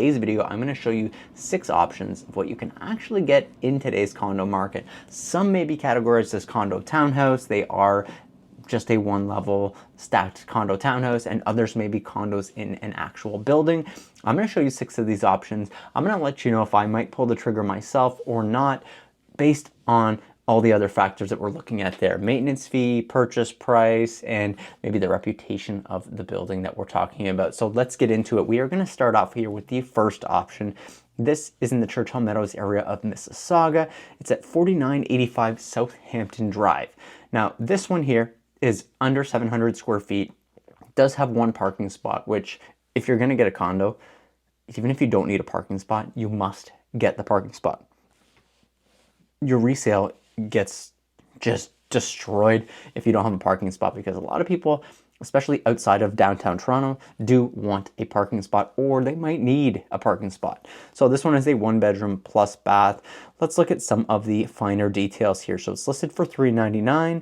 today's video, I'm going to show you 6 options of what you can actually get in today's condo market. Some may be categorized as condo townhouse. They are just a one-level stacked condo townhouse, and others may be condos in an actual building. I'm going to show you 6 of these options. I'm going to let you know if I might pull the trigger myself or not based on all the other factors that we're looking at there. Maintenance fee, purchase price, and maybe the reputation of the building that we're talking about. So let's get into it. We are going to start off here with the first option. This is in the Churchill Meadows area of Mississauga. It's at 4985 Southampton Drive. Now, this one here is under 700 square feet. It does have one parking spot, which if you're going to get a condo, even if you don't need a parking spot, you must get the parking spot. Your resale gets just destroyed if you don't have a parking spot, because a lot of people, especially outside of downtown Toronto, do want a parking spot, or they might need a parking spot. So this one is a 1-bedroom plus bath. Let's look at some of the finer details here. So it's listed for $399.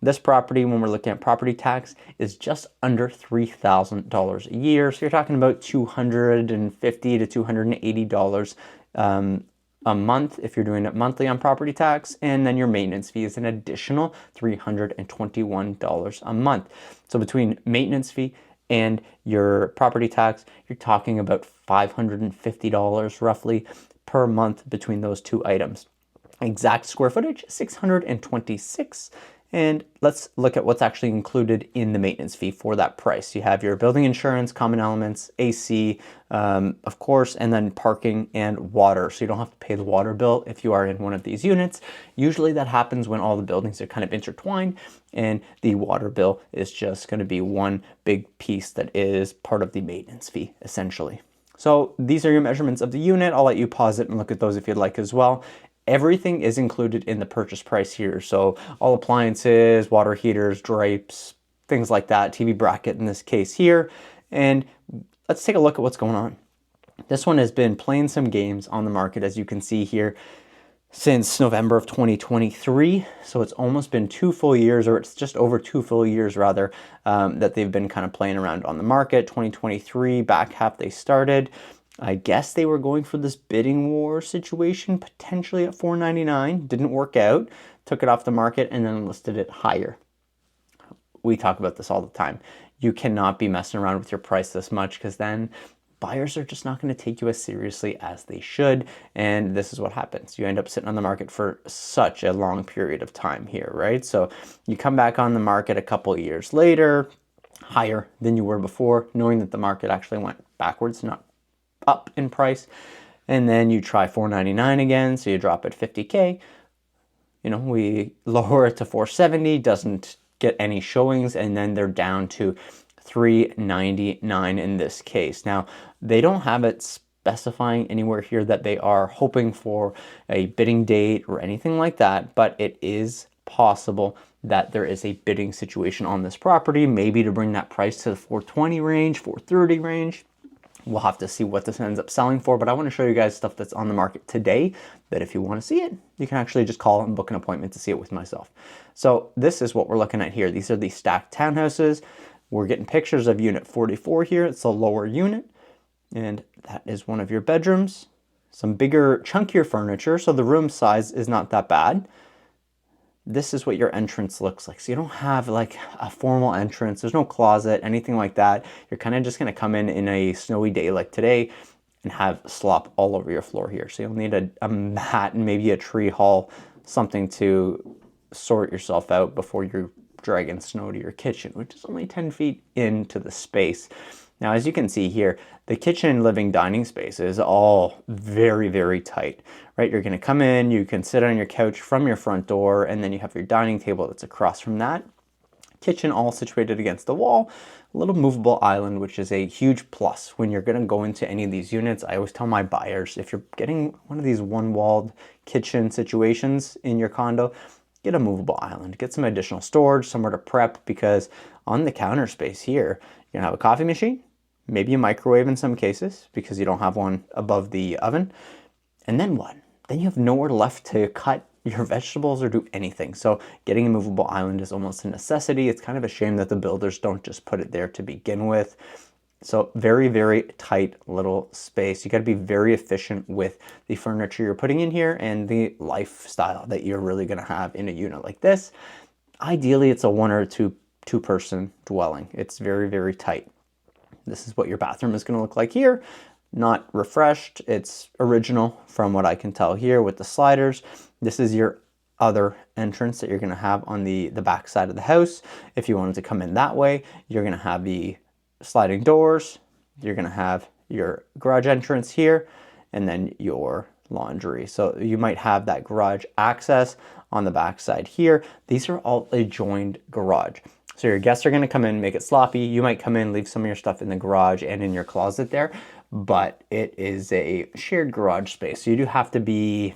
This property, when we're looking at property tax, is just under $3,000 a year. So you're talking about $250 to $280 a month if you're doing it monthly on property tax, and then your maintenance fee is an additional $321 a month. So between maintenance fee and your property tax, you're talking about $550 roughly per month between those two items. Exact square footage, 626. And let's look at what's actually included in the maintenance fee for that price. You have your building insurance, common elements, AC, of course, and then parking and water. So you don't have to pay the water bill if you are in one of these units. Usually that happens when all the buildings are kind of intertwined, and the water bill is just going to be one big piece that is part of the maintenance fee, essentially. So these are your measurements of the unit. I'll let you pause it and look at those if you'd like as well. Everything is included in the purchase price here. So all appliances, water heaters, drapes, things like that, TV bracket in this case here. And let's take a look at what's going on. This one has been playing some games on the market, as you can see here, since November of 2023. So it's almost been 2 full years, or it's just over 2 full years rather, that they've been kind of playing around on the market. 2023, back half they started. I guess they were going for this bidding war situation, potentially at $499. Didn't work out. Took it off the market and then listed it higher. We talk about this all the time. You cannot be messing around with your price this much, because then buyers are just not going to take you as seriously as they should. And this is what happens. You end up sitting on the market for such a long period of time here, right? So you come back on the market a couple of years later, higher than you were before, knowing that the market actually went backwards, not up in price, and then you try $499 again, so you drop it $50K. You know, we lower it to $470, doesn't get any showings, and then they're down to $399 in this case. Now, they don't have it specifying anywhere here that they are hoping for a bidding date or anything like that, but it is possible that there is a bidding situation on this property, maybe to bring that price to the $420 range, $430 range. We'll have to see what this ends up selling for, but I want to show you guys stuff that's on the market today that if you want to see it, you can actually just call and book an appointment to see it with myself. So this is what we're looking at here. These are the stacked townhouses. We're getting pictures of unit 44 here. It's a lower unit, and that is one of your bedrooms. Some bigger, chunkier furniture, so the room size is not that bad. This is what your entrance looks like. So you don't have like a formal entrance. There's no closet, anything like that. You're kind of just going to come in a snowy day like today and have slop all over your floor here. So you'll need a mat and maybe a tree haul, something to sort yourself out before you're dragging snow to your kitchen, which is only 10 feet into the space. Now, as you can see here, the kitchen, living, dining space is all very, very tight, right? You're going to come in, you can sit on your couch from your front door, and then you have your dining table that's across from that. Kitchen all situated against the wall, a little movable island, which is a huge plus when you're going to go into any of these units. I always tell my buyers, if you're getting one of these one-walled kitchen situations in your condo, get a movable island, get some additional storage, somewhere to prep, because on the counter space here, you're gonna have a coffee machine, maybe a microwave in some cases, because you don't have one above the oven. And then what? Then you have nowhere left to cut your vegetables or do anything. So getting a movable island is almost a necessity. It's kind of a shame that the builders don't just put it there to begin with. So very, very tight little space. You got to be very efficient with the furniture you're putting in here and the lifestyle that you're really going to have in a unit like this. Ideally, it's a one or two person dwelling. It's very, very tight. This is what your bathroom is going to look like here. Not refreshed. It's original from what I can tell here with the sliders. This is your other entrance that you're going to have on the back side of the house. If you wanted to come in that way, you're going to have the sliding doors. You're going to have your garage entrance here and then your laundry. So you might have that garage access on the back side here. These are all a joined garage. So your guests are going to come in, make it sloppy. You might come in, leave some of your stuff in the garage and in your closet there, but it is a shared garage space. So you do have to be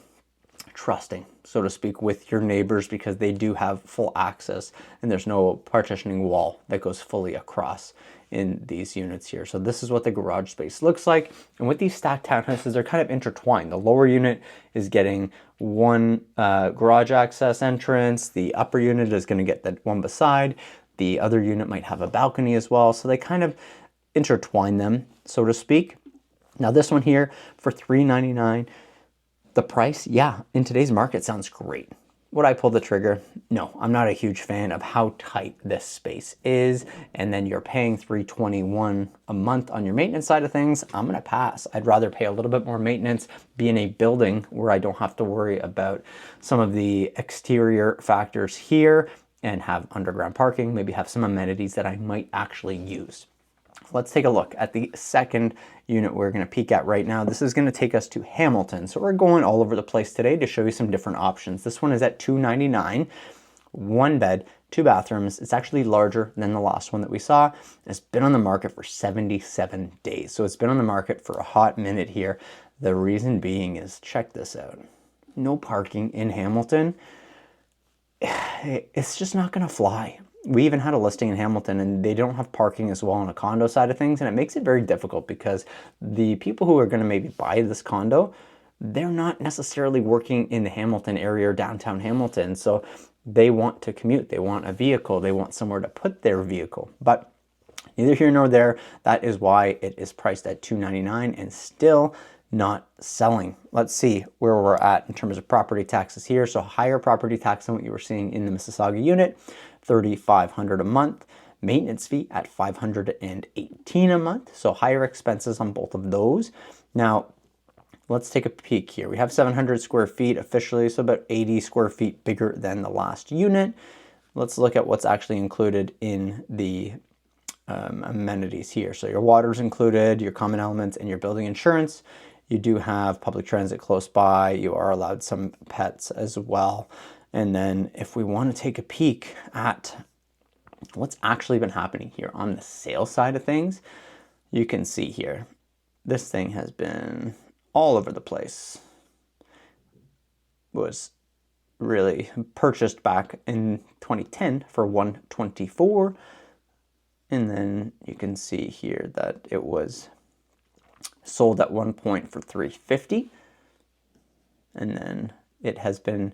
trusting, so to speak, with your neighbors because they do have full access and there's no partitioning wall that goes fully across in these units here. So this is what the garage space looks like. And with these stacked townhouses, they're kind of intertwined. The lower unit is getting one garage access entrance. The upper unit is going to get that one beside. The other unit might have a balcony as well. So they kind of intertwine them, so to speak. Now this one here for $399, the price, yeah, in today's market sounds great. Would I pull the trigger? No, I'm not a huge fan of how tight this space is. And then you're paying $321 a month on your maintenance side of things. I'm gonna pass. I'd rather pay a little bit more maintenance, be in a building where I don't have to worry about some of the exterior factors here and have underground parking, maybe have some amenities that I might actually use. Let's take a look at the second unit we're going to peek at right now. This is going to take us to Hamilton. So we're going all over the place today to show you some different options. This one is at $299, one bed, two bathrooms. It's actually larger than the last one that we saw. It's been on the market for 77 days. So it's been on the market for a hot minute here. The reason being is, check this out. No parking in Hamilton. It's just not going to fly. We even had a listing in Hamilton and they don't have parking as well on a condo side of things. And it makes it very difficult because the people who are going to maybe buy this condo, they're not necessarily working in the Hamilton area or downtown Hamilton. So they want to commute. They want a vehicle. They want somewhere to put their vehicle. But neither here nor there. That is why it is priced at $299 and still not selling. Let's see where we're at in terms of property taxes here. So higher property tax than what you were seeing in the Mississauga unit, $3,500 a month. Maintenance fee at $518 a month. So higher expenses on both of those. Now, let's take a peek here. We have 700 square feet officially, so about 80 square feet bigger than the last unit. Let's look at what's actually included in the amenities here. So your water's included, your common elements, and your building insurance. You do have public transit close by. You are allowed some pets as well. And then if we want to take a peek at what's actually been happening here on the sales side of things, you can see here, this thing has been all over the place. Was really purchased back in 2010 for $124. And then you can see here that it was sold at one point for $350. And then it has been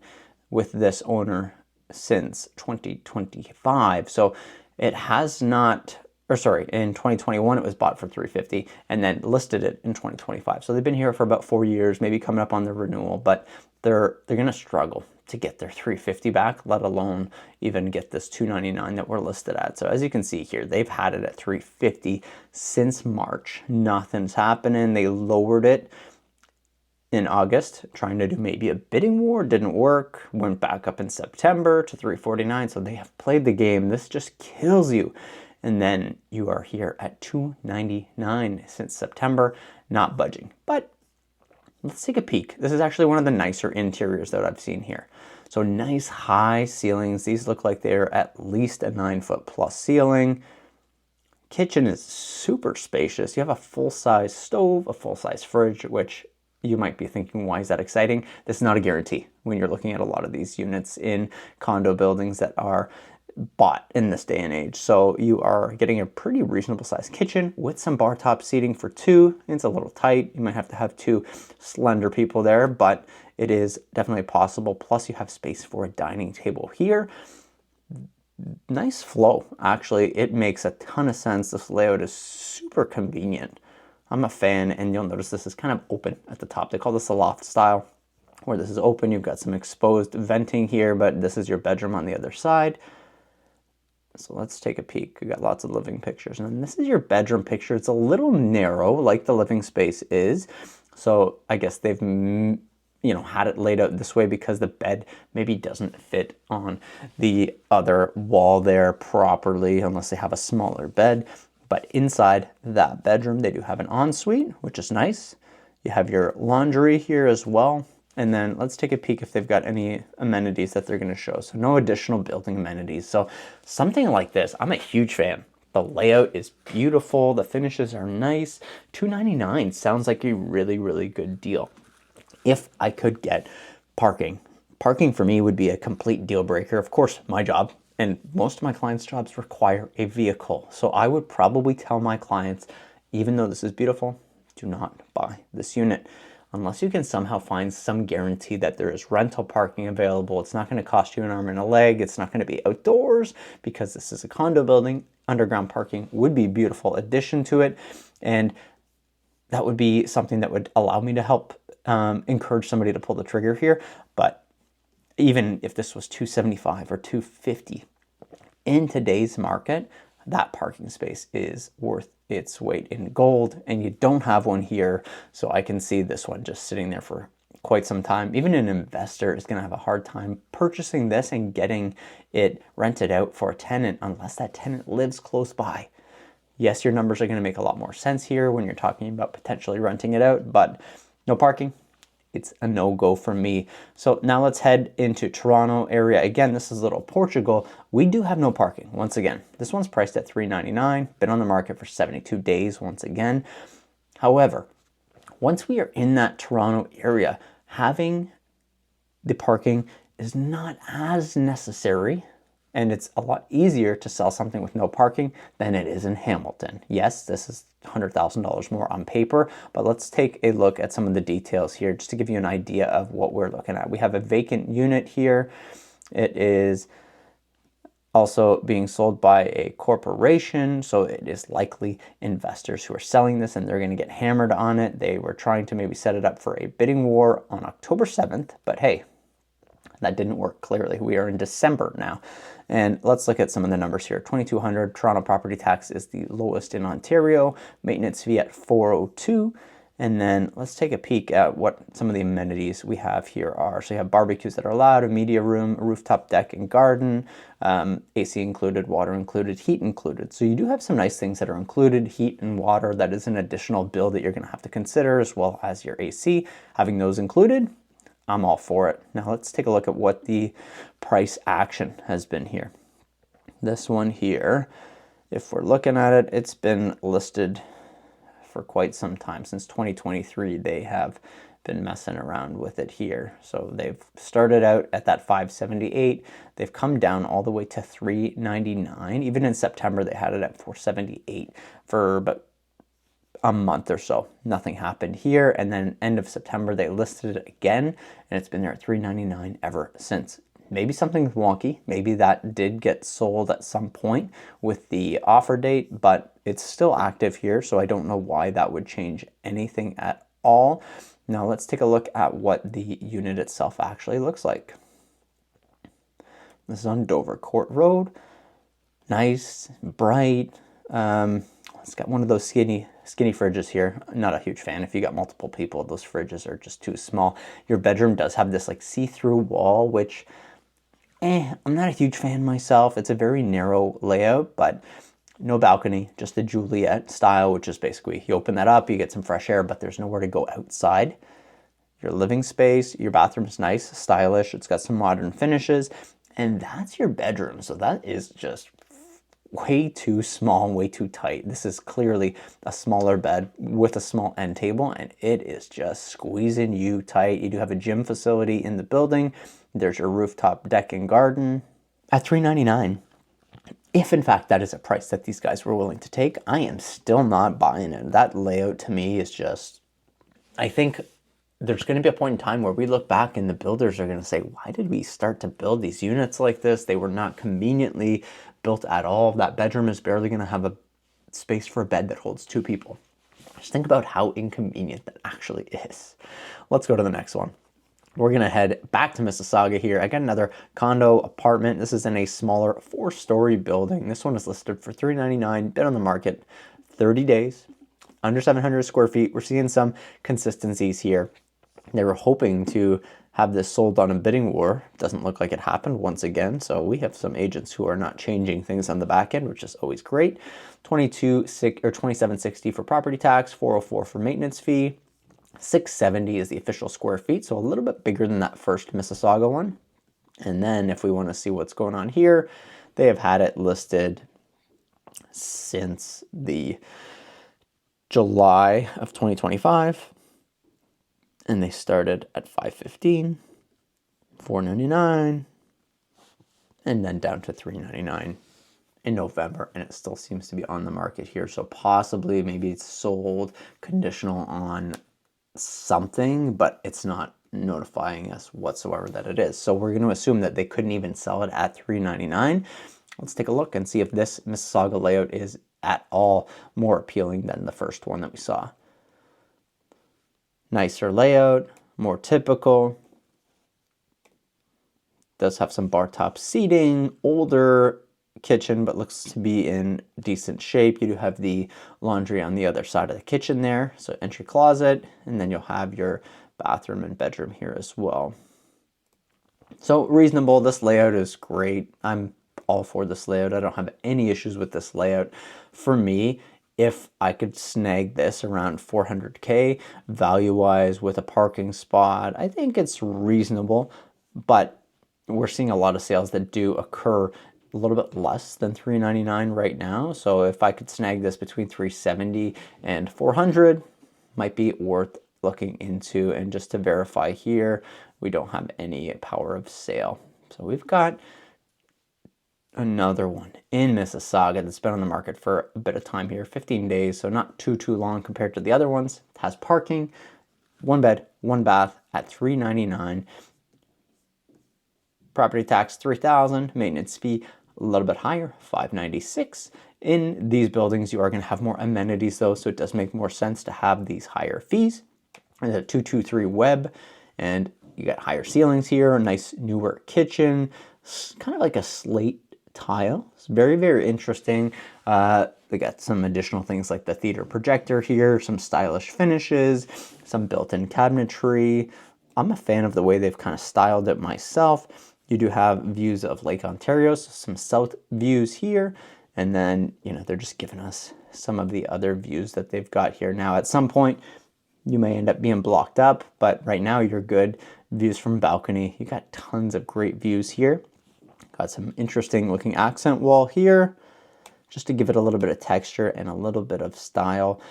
with this owner since 2025. So it has not, or sorry, in 2021 it was bought for $350 and then listed it in 2025. So they've been here for about 4 years, maybe coming up on the renewal, but they're going to struggle to get their $350 back, let alone even get this $299 that we're listed at. So as you can see here, they've had it at $350 since March. Nothing's happening. They lowered it in August, trying to do maybe a bidding war, didn't work, went back up in September to $349. So they have played the game. This just kills you. And then you are here at $299 since September, not budging. But let's take a peek. This is actually one of the nicer interiors that I've seen here. So nice high ceilings. These look like they're at least a 9-foot plus ceiling. Kitchen is super spacious. You have a full-size stove, a full-size fridge, which you might be thinking, why is that exciting? This is not a guarantee when you're looking at a lot of these units in condo buildings that are bought in this day and age. So you are getting a pretty reasonable sized kitchen with some bar top seating for two. It's a little tight. You might have to have two slender people there, but it is definitely possible. Plus you have space for a dining table here. nice flow. Actually, it makes a ton of sense. This layout is super convenient. I'm a fan, and you'll notice this is kind of open at the top. They call this a loft style, where this is open. You've got some exposed venting here, but this is your bedroom on the other side. So let's take a peek. We got lots of living pictures, and then this is your bedroom picture. It's a little narrow, like the living space is. So I guess they've, had it laid out this way because the bed maybe doesn't fit on the other wall there properly, unless they have a smaller bed. But inside that bedroom, they do have an ensuite, which is nice. You have your laundry here as well. And then let's take a peek if they've got any amenities that they're going to show. So no additional building amenities. So something like this, I'm a huge fan. The layout is beautiful. The finishes are nice. $299 sounds like a really, really good deal. If I could get parking for me would be a complete deal breaker. Of course, my job and most of my clients' jobs require a vehicle. So I would probably tell my clients, even though this is beautiful, do not buy this unit. Unless you can somehow find some guarantee that there is rental parking available. It's not going to cost you an arm and a leg. It's not going to be outdoors because this is a condo building. Underground parking would be a beautiful addition to it. And that would be something that would allow me to help encourage somebody to pull the trigger here. But even if this was $275 or $250 in today's market, that parking space is worth its weight in gold, and you don't have one here. So I can see this one just sitting there for quite some time. Even an investor is going to have a hard time purchasing this and getting it rented out for a tenant unless that tenant lives close by. Yes, your numbers are going to make a lot more sense here when you're talking about potentially renting it out, but no parking. It's a no-go for me. So now let's head into Toronto area. Again, this is Little Portugal. We do have no parking. Once again, this one's priced at $399. Been on the market for 72 days once again. However, once we are in that Toronto area, having the parking is not as necessary, and it's a lot easier to sell something with no parking than it is in Hamilton. Yes, this is $100,000 more on paper, but let's take a look at some of the details here just to give you an idea of what we're looking at. We have a vacant unit here. It is also being sold by a corporation, so it is likely investors who are selling this and they're going to get hammered on it. They were trying to maybe set it up for a bidding war on October 7th, but hey, that didn't work clearly. We are in December now. And let's look at some of the numbers here. $2,200, Toronto property tax is the lowest in Ontario, maintenance fee at $402. And then let's take a peek at what some of the amenities we have here are. So you have barbecues that are allowed, a media room, a rooftop deck and garden, AC included, water included, heat included. So you do have some nice things that are included, heat and water. That is an additional bill that you're going to have to consider, as well as your AC. Having those included, I'm all for it. Now let's take a look at what the price action has been here. This one here, if we're looking at it, it's been listed for quite some time. Since 2023, they have been messing around with it here. So they've started out at that $578. They've come down all the way to $399. Even in September, they had it at $478 for about a month or so. Nothing happened here, and then end of September they listed it again, and it's been there at $399 ever since. Maybe something's wonky. Maybe that did get sold at some point with the offer date, but it's still active here, so I don't know why that would change anything at all. Now let's take a look at what the unit itself actually looks like. This is on Dover Court Road. Nice, bright. It's got one of those skinny fridges here. I'm not a huge fan. If you got multiple people, those fridges are just too small. Your bedroom does have this like see-through wall, which I'm not a huge fan myself. It's a very narrow layout, but no balcony, just the Juliet style, which is basically you open that up, you get some fresh air, but there's nowhere to go outside. Your living space, your bathroom is nice, stylish. It's got some modern finishes, and that's your bedroom. So that is just way too small and way too tight. This is clearly a smaller bed with a small end table, and it is just squeezing you tight. You do have a gym facility in the building. There's your rooftop deck and garden at $399. If in fact that is a price that these guys were willing to take, I am still not buying it. That layout to me is just, I think there's going to be a point in time where we look back and the builders are going to say, why did we start to build these units like this? They were not conveniently built at all. That bedroom is barely going to have a space for a bed that holds 2 people. Just think about how inconvenient that actually is. Let's go to the next one. We're going to head back to Mississauga here. I got another condo apartment. This is in a smaller 4-story building. This one is listed for $399, been on the market 30 days, under 700 square feet. We're seeing some consistencies here. They were hoping to have this sold on a bidding war. Doesn't look like it happened once again. So we have some agents who are not changing things on the back end, which is always great. $27.60 for property tax, $404 for maintenance fee. $670 is the official square feet, so a little bit bigger than that first Mississauga one. And then if we want to see what's going on here, they have had it listed since the July of 2025. And they started at $515, $499, and then down to $399 in November, and it still seems to be on the market here. So possibly maybe it's sold conditional on something, but it's not notifying us whatsoever that it is. So we're going to assume that they couldn't even sell it at $399. Let's take a look and see if this Mississauga layout is at all more appealing than the first one that we saw. Nicer layout, more typical. Does have some bar top seating, older kitchen, but looks to be in decent shape. You do have the laundry on the other side of the kitchen there, so entry closet, and then you'll have your bathroom and bedroom here as well. So reasonable. This layout is great. I'm all for this layout. I don't have any issues with this layout. For me, if I could snag this around 400K value-wise with a parking spot, I think it's reasonable, but we're seeing a lot of sales that do occur a little bit less than $399 right now. So if I could snag this between $370 and $400, might be worth looking into. And just to verify here, we don't have any power of sale. So we've got another one in Mississauga that's been on the market for a bit of time here, 15 days, so not too long compared to the other ones. It has parking, 1 bed, 1 bath at $399. Property tax $3,000, maintenance fee a little bit higher, $596. In these buildings, you are going to have more amenities though, so it does make more sense to have these higher fees. And a 223 web, and you got higher ceilings here, a nice newer kitchen, kind of like a slate tile. It's very, very interesting. They got some additional things like the theater projector here, some stylish finishes, some built-in cabinetry. I'm a fan of the way they've kind of styled it myself. You do have views of Lake Ontario, so some south views here, and then, you know, they're just giving us some of the other views that they've got here. Now, at some point, you may end up being blocked up, but right now you're good. Views from balcony. You got tons of great views here. Got some interesting looking accent wall here, just to give it a little bit of texture and a little bit of style.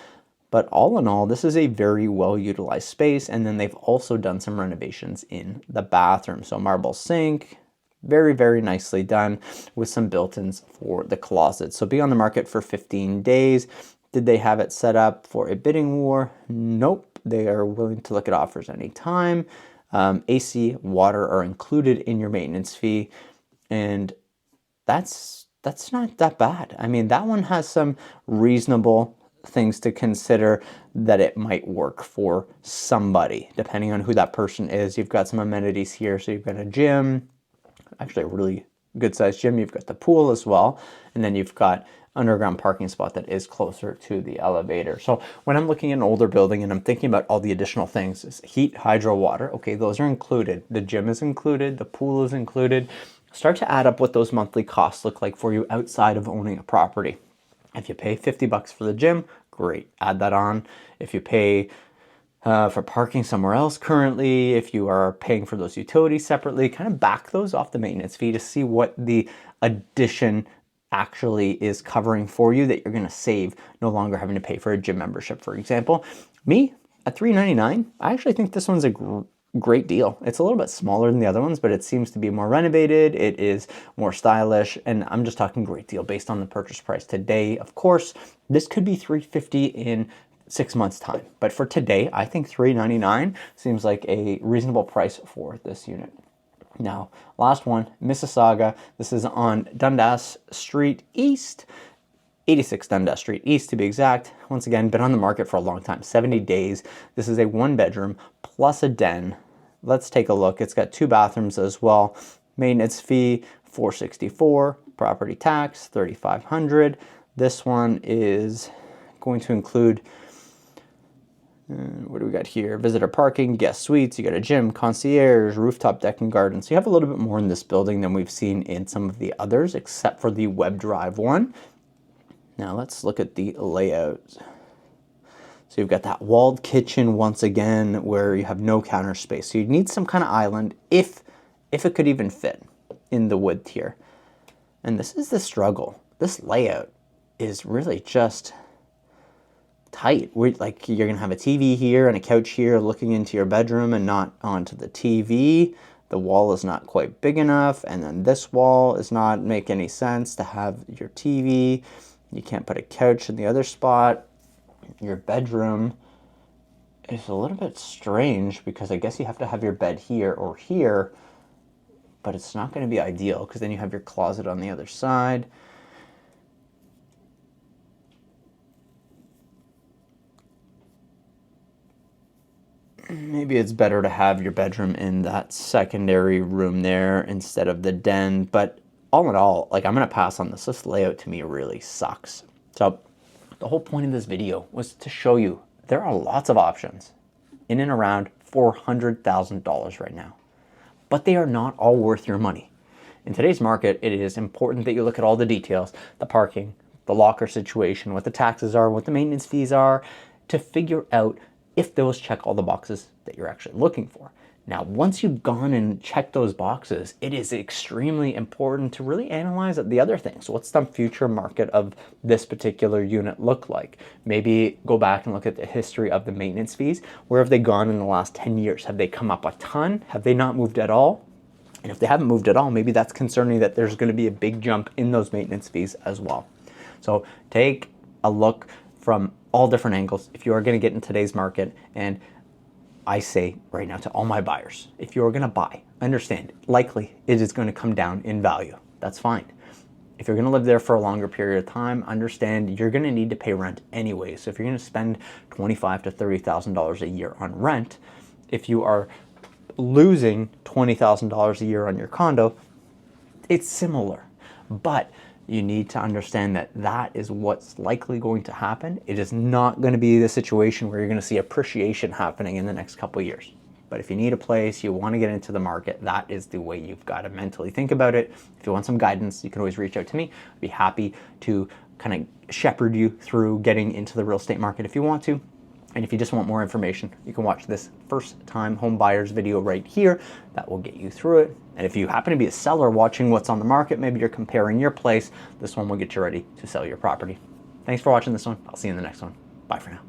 But all in all, this is a very well utilized space. And then they've also done some renovations in the bathroom. So marble sink, very, very nicely done with some built-ins for the closet. So be on the market for 15 days. Did they have it set up for a bidding war? Nope. They are willing to look at offers anytime. AC, water are included in your maintenance fee. And that's not that bad. I mean, that one has some reasonable things to consider that it might work for somebody, depending on who that person is. You've got some amenities here. So you've got a gym, actually a really good sized gym. You've got the pool as well. And then you've got underground parking spot that is closer to the elevator. So when I'm looking at an older building and I'm thinking about all the additional things, is heat, hydro, water, okay, those are included. The gym is included, the pool is included. Start to add up what those monthly costs look like for you outside of owning a property. If you pay $50 for the gym, great, add that on. If you pay for parking somewhere else currently, if you are paying for those utilities separately, kind of back those off the maintenance fee to see what the addition actually is covering for you that you're going to save, no longer having to pay for a gym membership, for example. Me, at $399, I actually think this one's a great deal. It's a little bit smaller than the other ones, but it seems to be more renovated. It is more stylish, and I'm just talking great deal based on the purchase price today. Of course, this could be $350 in 6 months time. But for today, I think $399 seems like a reasonable price for this unit. Now, last one, Mississauga. This is on Dundas Street East, 86 Dundas Street East to be exact. Once again, been on the market for a long time, 70 days. This is a 1-bedroom plus a den. Let's take a look. It's got 2 bathrooms as well. Maintenance fee, $464. Property tax, $3,500. This one is going to include, what do we got here? Visitor parking, guest suites, you got a gym, concierge, rooftop deck and garden. So you have a little bit more in this building than we've seen in some of the others, except for the web drive one. Now let's look at the layout. So you've got that walled kitchen once again where you have no counter space. So you need some kind of island if it could even fit in the width here. And this is the struggle. This layout is really just tight. Like you're gonna have a TV here and a couch here looking into your bedroom and not onto the TV. The wall is not quite big enough, and then this wall is not make any sense to have your TV. You can't put a couch in the other spot. Your bedroom is a little bit strange because I guess you have to have your bed here or here, but it's not going to be ideal because then you have your closet on the other side. Maybe it's better to have your bedroom in that secondary room there instead of the den, but all in all, like, I'm going to pass on this. This layout to me really sucks. So the whole point of this video was to show you there are lots of options in and around $400,000 right now, but they are not all worth your money. In today's market, it is important that you look at all the details, the parking, the locker situation, what the taxes are, what the maintenance fees are, to figure out if those check all the boxes that you're actually looking for. Now, once you've gone and checked those boxes, it is extremely important to really analyze the other things. What's the future market of this particular unit look like? Maybe go back and look at the history of the maintenance fees. Where have they gone in the last 10 years? Have they come up a ton? Have they not moved at all? And if they haven't moved at all, maybe that's concerning that there's going to be a big jump in those maintenance fees as well. So take a look from all different angles if you are going to get in today's market. And I say right now to all my buyers, if you're going to buy, understand, likely it is going to come down in value. That's fine. If you're going to live there for a longer period of time, understand you're going to need to pay rent anyway. So if you're going to spend $25,000 to $30,000 a year on rent, if you are losing $20,000 a year on your condo, it's similar. But you need to understand that that is what's likely going to happen. It is not going to be the situation where you're going to see appreciation happening in the next couple of years. But if you need a place, you want to get into the market, that is the way you've got to mentally think about it. If you want some guidance, you can always reach out to me. I'd be happy to kind of shepherd you through getting into the real estate market if you want to. And if you just want more information, you can watch this first-time home buyers video right here. That will get you through it. And if you happen to be a seller watching what's on the market, maybe you're comparing your place, this one will get you ready to sell your property. Thanks for watching this one. I'll see you in the next one. Bye for now.